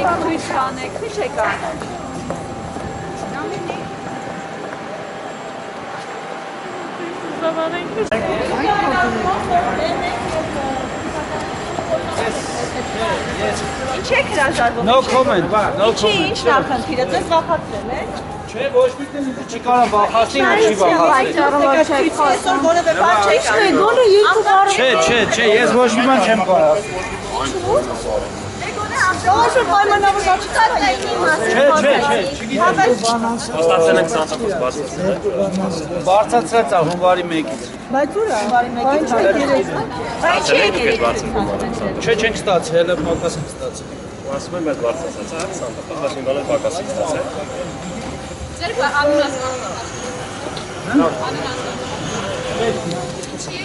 Եկեք թույլ կանեք, քիչ եք անում։ Ինչ եք հրաժարվում։ No comment, no comment։ Ինչն է խնդիրը, ձեզ վախացրել է։ Չէ, ոչ մի տեղ չի կարող վախացնել, չի վախացնել։ Այսօր որևէ բան չեք անում։ Գոնե երկու բառ։ Չէ, ես ոչ մի բան չեմ կարող։ Ո՞նց պայմանավորված չկարա Չէ, չգիտեմ։ Հաստատել ենք ցանցախոս բարձրացնել։ Բարձրացրած է հունվարի 1-ից։ Բայց ուր է հունվարի 1-ից։ Բայց չեք երեք։ Չէ, չենք ստացել, հələ պակաս ենք ստացել։ Ասում եմ, այդ բարձրացած է, ցանցախոս բաժին բանը պակասի ստացել։ Ձեր անունը Չի